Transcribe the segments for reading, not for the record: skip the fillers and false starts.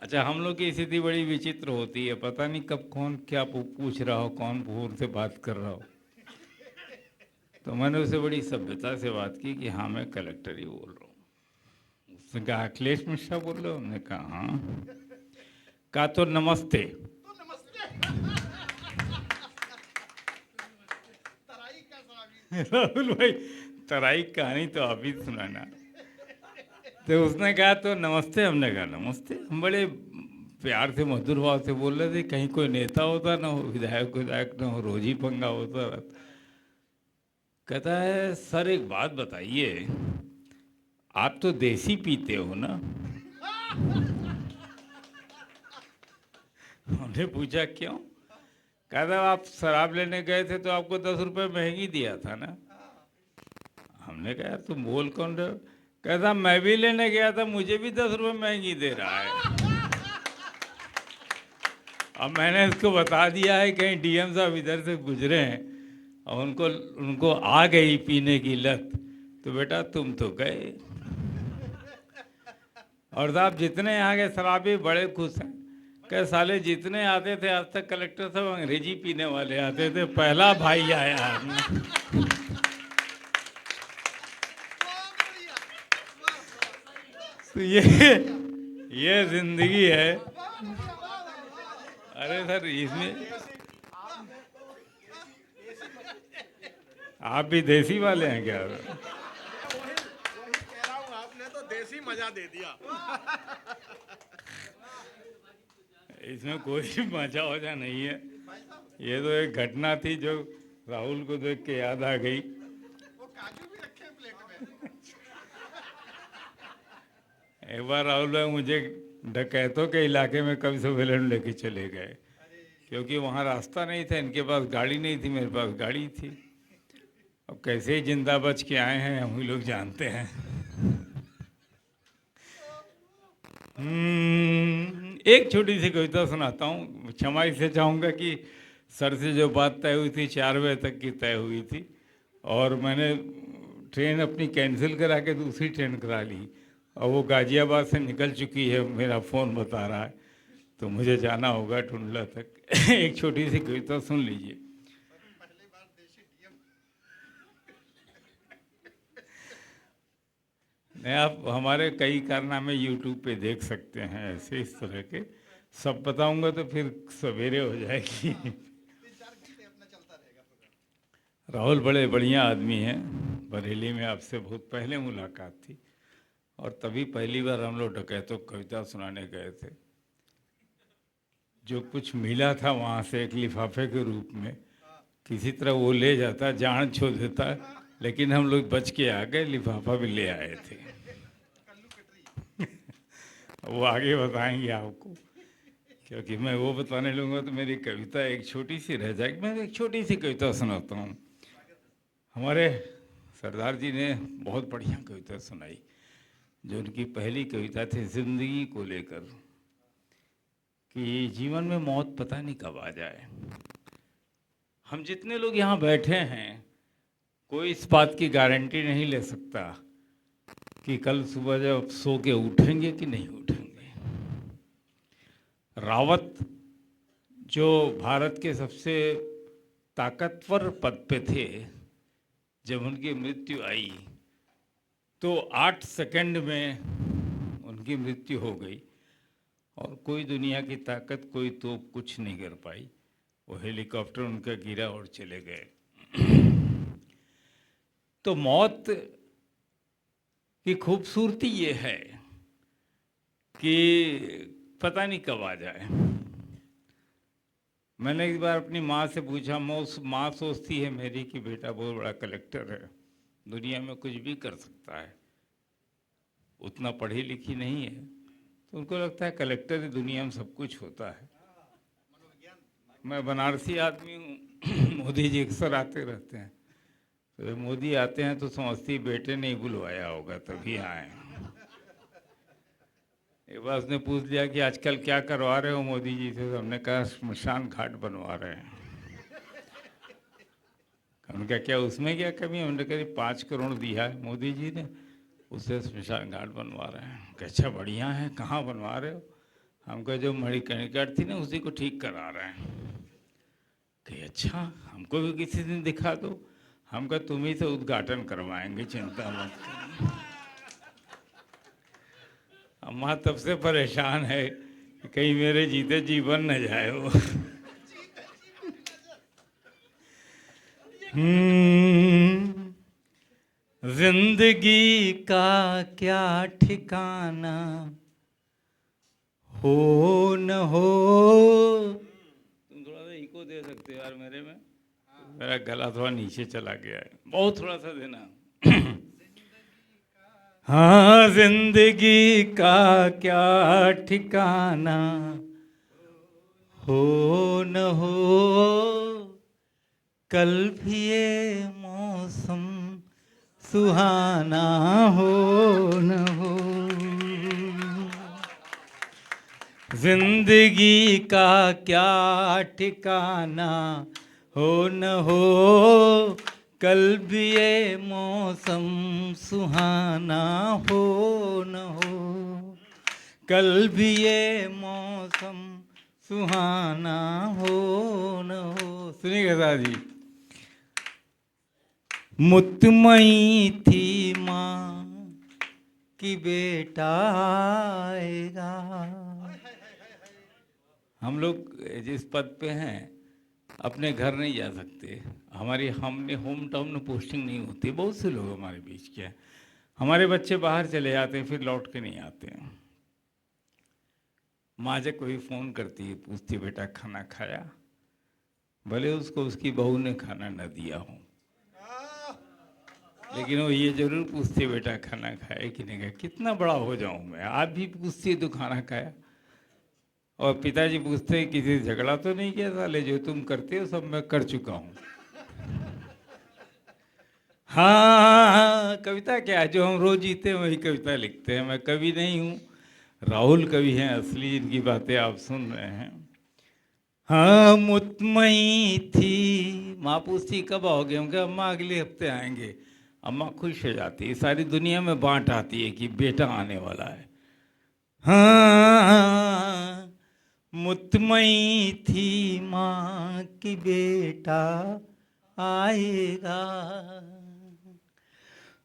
अच्छा, हम लोग की स्थिति बड़ी विचित्र होती है, पता नहीं कब कौन क्या पूछ रहा हो, कौन फोन से बात कर रहा हो। तो मैंने उसे बड़ी सभ्यता से बात की कि हाँ मैं कलेक्टर ही बोल रहा हूँ। उसने कहा अखिलेश मिश्रा बोल रहे हो? हमने कहा हाँ। कहा तो नमस्ते। राहुल भाई, तराई कहानी तो आप ही सुनाना। तो उसने कहा तो नमस्ते। हमने कहा नमस्ते। हम बड़े प्यार से मधुर भाव से बोल रहे थे, कहीं कोई नेता होता ना हो, विधायक विधायक ना हो, रोज ही पंगा होता रहता। कहता है सर एक बात बताइए, आप तो देसी पीते हो ना? हमने पूछा क्यों? कहता आप शराब लेने गए थे तो आपको 10 रुपए महंगी दिया था ना? हमने कहा यार तुम बोल कौन रहे हो? कहता मैं भी लेने गया था, मुझे भी 10 रुपए महंगी दे रहा है। अब मैंने इसको बता दिया है, कहीं डीएम साहब इधर से गुजरे हैं और उनको उनको आ गई पीने की लत, तो बेटा तुम तो गए। और साहब जितने यहाँ के शराबी बड़े खुश हैं। कह साले जितने आते थे आज तक कलेक्टर साहब अंग्रेजी पीने वाले आते थे, पहला भाई आया है। तो ये जिंदगी है। अरे सर इसमें आप भी देसी वाले हैं क्या? कह रहा हूँ आपने तो देसी मजा दे दिया। इसमें कोई मजा वजा नहीं है। ये तो एक घटना थी जो राहुल को देख के याद आ गई। वो काजू भी रखे हैं प्लेट में। एक बार राहुल भाई मुझे डकैतों के इलाके में कभी सर्वेलेंस लेके चले गए, क्योंकि वहाँ रास्ता नहीं था, इनके पास गाड़ी नहीं थी, मेरे पास गाड़ी थी। अब कैसे ही जिंदा बच के आए हैं हम ही लोग जानते हैं। एक छोटी सी कविता सुनाता हूँ, क्षमा इससे चाहूँगा कि सर से जो बात तय हुई थी 4 बजे तक की तय हुई थी, और मैंने ट्रेन अपनी कैंसिल करा के दूसरी ट्रेन करा ली, और वो गाजियाबाद से निकल चुकी है, मेरा फ़ोन बता रहा है, तो मुझे जाना होगा टुंडला तक। एक छोटी सी कविता सुन लीजिए। पहली बार देसी डीएम। नहीं, आप हमारे कई कारनामे यूट्यूब पे देख सकते हैं ऐसे इस तरह के। सब बताऊंगा तो फिर सवेरे हो जाएगी। 3-4 घंटे अपना चलता रहेगा प्रोग्राम। राहुल बड़े बढ़िया आदमी हैं। बरेली में आपसे बहुत पहले मुलाकात थी, और तभी पहली बार हम लोग डकैतों को कविता सुनाने गए थे। जो कुछ मिला था वहाँ से एक लिफाफे के रूप में, किसी तरह वो ले जाता, जान छोड़ देता, लेकिन हम लोग बच के आ गए, लिफाफा भी ले आए थे। कल्लू कटरी। वो आगे बताएंगे आपको, क्योंकि मैं वो बताने लूँगा तो मेरी कविता एक छोटी सी रह जाएगी। मैं एक छोटी सी कविता सुनाता हूँ। हमारे सरदार जी ने बहुत बढ़िया कविता सुनाई, जो उनकी पहली कविता थी जिंदगी को लेकर, कि जीवन में मौत पता नहीं कब आ जाए। हम जितने लोग यहाँ बैठे हैं, कोई इस बात की गारंटी नहीं ले सकता कि कल सुबह जब सो के उठेंगे कि नहीं उठेंगे। रावत जो भारत के सबसे ताकतवर पद पे थे, जब उनकी मृत्यु आई तो 8 सेकंड में उनकी मृत्यु हो गई, और कोई दुनिया की ताकत, कोई तोप कुछ नहीं कर पाई। वो हेलीकॉप्टर उनका गिरा और चले गए। तो मौत की खूबसूरती ये है कि पता नहीं कब आ जाए। मैंने एक बार अपनी माँ से पूछा, माँ सोचती है मेरी कि बेटा बहुत बड़ा कलेक्टर है, दुनिया में कुछ भी कर सकता है, उतना पढ़ी लिखी नहीं है, तो उनको लगता है कलेक्टर ही दुनिया में सब कुछ होता है। मैं बनारसी आदमी हूँ। मोदी जी अक्सर आते रहते हैं, तो जब मोदी आते हैं तो समझती बेटे ने ही बुलवाया होगा तभी आए। एक बार उसने पूछ लिया कि आजकल क्या करवा रहे हो मोदी जी से, तो हमने कहा श्मशान घाट बनवा रहे हैं। उनका क्या उसमें क्या कमी है? हमने कहा 5 करोड़ दिया है मोदी जी ने, उससे श्मशान घाट बनवा रहे हैं। अच्छा बढ़िया है, कहाँ बनवा रहे हो? हमका जो मणिकर्णिका थी ना उसी को ठीक करा रहे हैं। कि अच्छा हमको भी किसी दिन दिखा दो। हमका तुम ही से उद्घाटन करवाएंगे, चिंता मत करो। अम्मा तब से परेशान है कि कहीं मेरे जीते जीवन न जाए वो। जिंदगी का क्या ठिकाना, हो न हो। तुम थोड़ा सा इको दे सकते हो यार मेरे में, मेरा गला थोड़ा नीचे चला गया है, बहुत थोड़ा सा देना। हाँ, जिंदगी का क्या ठिकाना, हो न हो। कल भी ये मौसम सुहाना, हो न हो। जिंदगी का क्या ठिकाना, हो न हो। कल भी ये मौसम सुहाना, हो न हो। कल भी ये मौसम सुहाना, हो न हो। सुनिएगा दादी। मुतमई थी माँ कि बेटा आएगा। हम लोग जिस पद पे हैं अपने घर नहीं जा सकते। हमारी हमने होम टाउन में पोस्टिंग नहीं होती। बहुत से लोग हमारे बीच के हैं, हमारे बच्चे बाहर चले जाते हैं फिर लौट के नहीं आते हैं। माँ जब कोई फ़ोन करती है पूछती बेटा खाना खाया, भले उसको उसकी बहू ने खाना न दिया हो, लेकिन वो ये जरूर पूछती है बेटा खाना खाया कि नहीं खाया। कितना बड़ा हो जाऊं मैं, आप भी पूछती है तो खाना खाया। और पिताजी पूछते हैं किसी से झगड़ा तो नहीं किया, साले जो तुम करते हो सब मैं कर चुका हूँ। हाँ, कविता क्या है, जो हम रोज जीते हैं वही कविता लिखते हैं। मैं कवि नहीं हूँ, राहुल कवि हैं असली, इनकी बातें आप सुन रहे हैं। हाँ, मुतमई थी माँ पूछती कब आओगे, हम कहा अम्मा अगले हफ्ते आएंगे। अम्मा खुश हो जाती है, सारी दुनिया में बांट आती है कि बेटा आने वाला है। हाँ, मुतमई थी माँ की बेटा आएगा।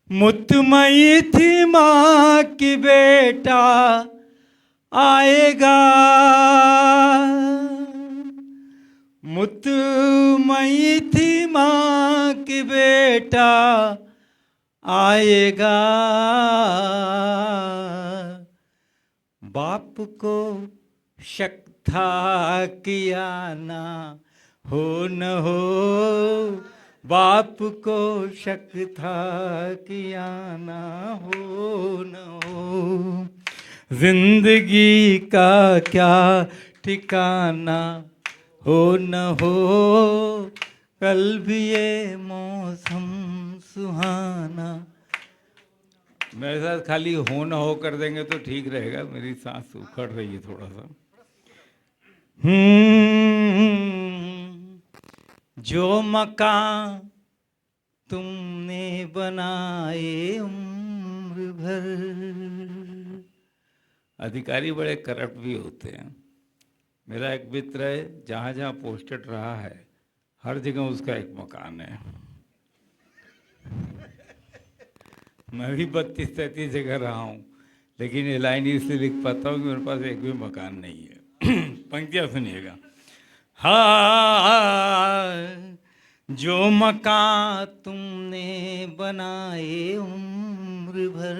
मुतमई थी माँ की बेटा आएगा। मुतमई थी माँ की बेटा आएगा। बाप को शक था किया ना, हो न हो। बाप को शक था किया ना, हो न हो। जिंदगी का क्या ठिकाना, हो न हो। कल भी ये मौसम सुहाना। मेरे साथ खाली हो ना हो कर देंगे तो ठीक रहेगा, मेरी सांस उखड़ रही है थोड़ा सा। जो मकान तुमने बनाए उम्र भर। अधिकारी बड़े करप्ट भी होते हैं। मेरा एक मित्र है, जहाँ जहाँ पोस्टेड रहा है हर जगह उसका एक मकान है। मैं भी 32-33 जगह रहा हूँ, लेकिन ये लाइन इसलिए लिख पाता हूँ कि मेरे पास एक भी मकान नहीं है। पंक्तियाँ सुनिएगा। हाँ, जो मकान तुमने बनाए उम्र भर।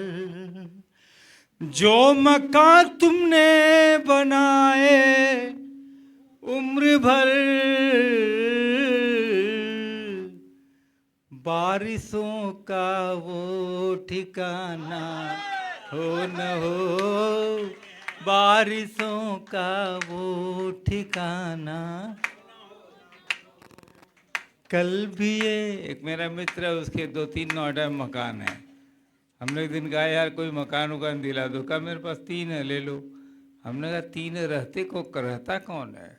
जो मकान तुमने बनाए उम्र भर। बारिशों का वो ठिकाना, हो न हो। बारिशों का वो ठिकाना। कल भी ये एक मेरा मित्र है, उसके 2-3 नोएडा में मकान है। हमने एक दिन कहा यार कोई मकान उकान दिला दो। कहा मेरे पास 3 है, ले लो। हमने कहा 3 रहते को रहता कौन है?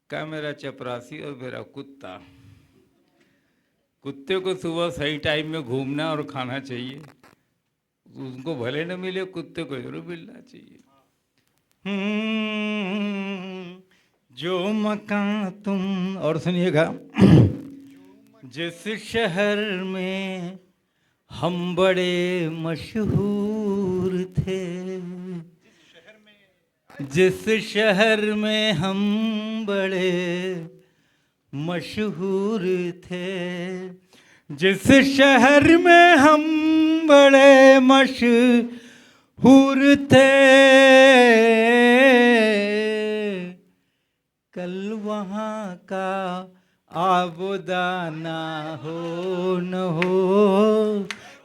कहा मेरा चपरासी और मेरा कुत्ता। कुत्ते को सुबह सही टाइम में घूमना और खाना चाहिए, उनको भले न मिले, कुत्ते को जरूर मिलना चाहिए। मकान तुम, और सुनिएगा, जिस शहर में हम बड़े मशहूर थे, जिस शहर में हम बड़े मशहूर थे, जिस शहर में हम बड़े मशहूर थे, कल वहाँ का आबोदाना हो न हो,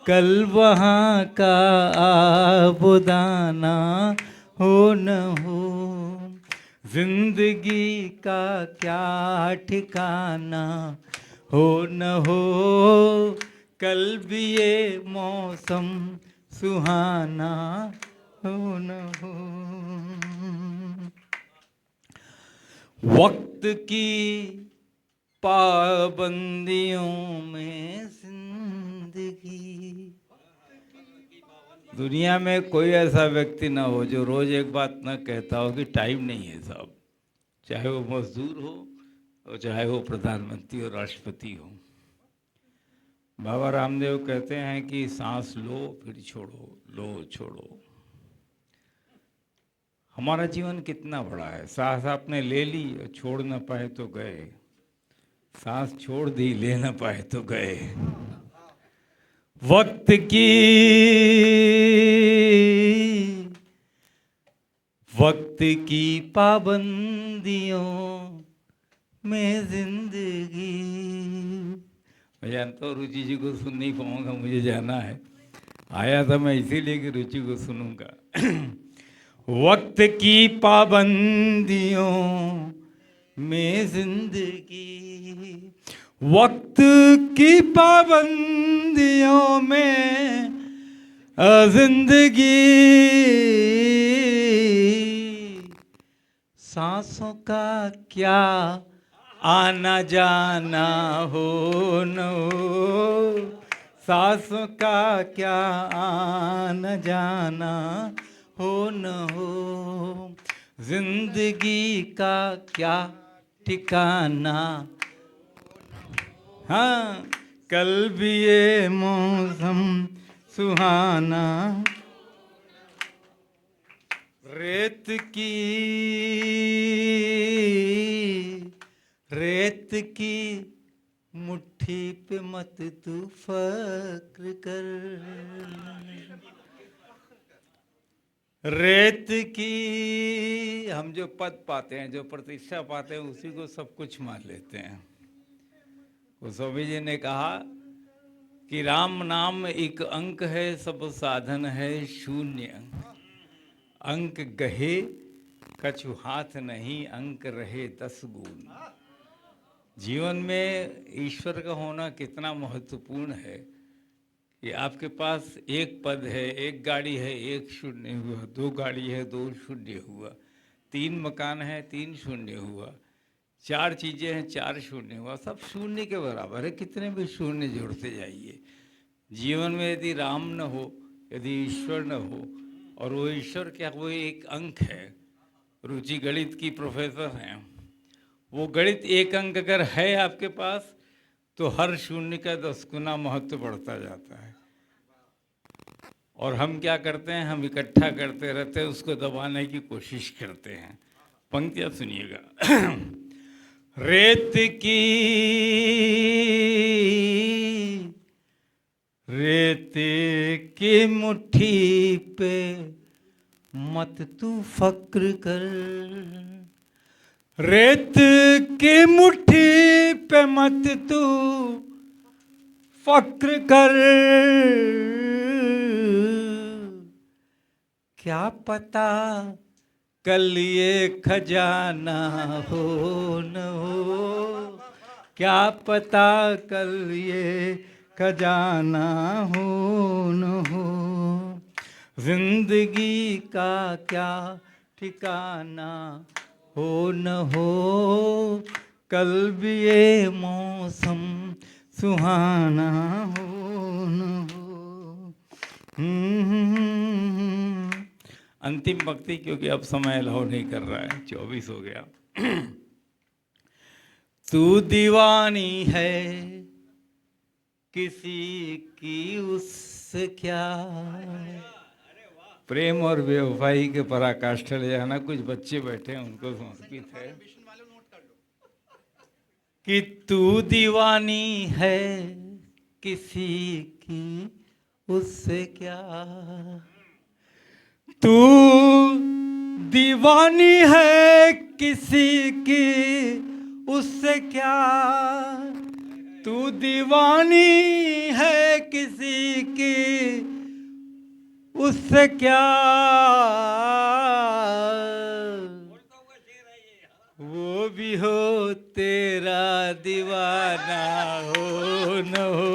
कल वहाँ का आबोदाना हो न हो, जिंदगी का क्या ठिकाना हो न हो, कल भी ये मौसम सुहाना हो न हो। वक्त की पाबंदियों में जिंदगी, दुनिया में कोई ऐसा व्यक्ति ना हो जो रोज एक बात ना कहता हो कि टाइम नहीं है साहब, चाहे वो मजदूर हो और चाहे वो प्रधानमंत्री और राष्ट्रपति हो। बाबा रामदेव कहते हैं कि सांस लो फिर छोड़ो, लो छोड़ो। हमारा जीवन कितना बड़ा है, सांस आपने ले ली और छोड़ ना पाए तो गए, सांस छोड़ दी ले ना पाए तो गए। वक्त की पाबंदियों में जिंदगी। मैं जानता हूँ रुचि जी को सुन नहीं पाऊंगा, मुझे जाना है, आया था मैं इसीलिए कि रुचि को सुनूंगा। वक्त की पाबंदियों में जिंदगी, वक्त की पाबंदियों में जिंदगी, सांसों का क्या आना जाना हो न हो, सांसों का क्या आना जाना हो न हो, जिंदगी का क्या ठिकाना, हाँ कल भी ये मौसम सुहाना। रेत की मुट्ठी पे मत तू फक्र कर, रेत की, हम जो पद पाते हैं, जो प्रतिष्ठा पाते हैं, उसी को सब कुछ मान लेते हैं। गोस्वामी जी ने कहा कि राम नाम एक अंक है, सब साधन है शून्य, अंक गहे कछु हाथ नहीं, अंक रहे 10 गुण। जीवन में ईश्वर का होना कितना महत्वपूर्ण है कि आपके पास एक पद है, एक गाड़ी है, एक शून्य हुआ, 2 गाड़ी है, 2 शून्य हुआ, 3 मकान है, 3 शून्य हुआ, 4 चीज़ें हैं, 4 शून्य हुआ, सब शून्य के बराबर है। कितने भी शून्य जोड़ते जाइए। जीवन में यदि राम न हो, यदि ईश्वर न हो, और वो ईश्वर क्या, वो एक अंक है। रुचि गणित की प्रोफेसर हैं, वो गणित एक अंक अगर है आपके पास तो हर शून्य का 10 गुना महत्व बढ़ता जाता है। और हम क्या करते हैं, हम इकट्ठा करते रहते हैं, उसको दबाने की कोशिश करते हैं। पंक्तियाँ सुनिएगा। रेत की मुट्ठी पे मत तू फक्र कर, रेत की मुट्ठी पे मत तू फक्र कर, क्या पता कल ये खजाना हो न हो, क्या पता कल ये खजाना हो न हो, जिंदगी का क्या ठिकाना हो न हो, कल भी ये मौसम सुहाना हो न हो। अंतिम भक्ति, क्योंकि अब समय अलाउ नहीं कर रहा है, 24 हो गया। तू दीवानी है किसी की उससे क्या। प्रेम और बेवफाई के पराकाष्ठा ले जाना। कुछ बच्चे बैठे हैं उनको समर्पित है मिशन वाले नोट कर लो। कि तू दीवानी है किसी की उससे क्या। तू दीवानी है किसी की उससे क्या। तू दीवानी है किसी की उससे क्या। वो भी हो तेरा दीवाना हो न हो।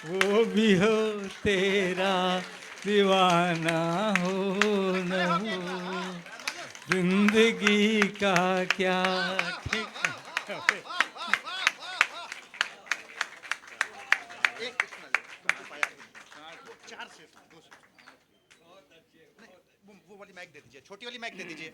वो भी हो तेरा दीवाना हो न हो। जिंदगी का क्या ठिकाना। एक सुना ले, तुमको पाया वो चार से दो से। नहीं, वो वाली माइक दे दीजिए, छोटी वाली माइक दे दीजिए।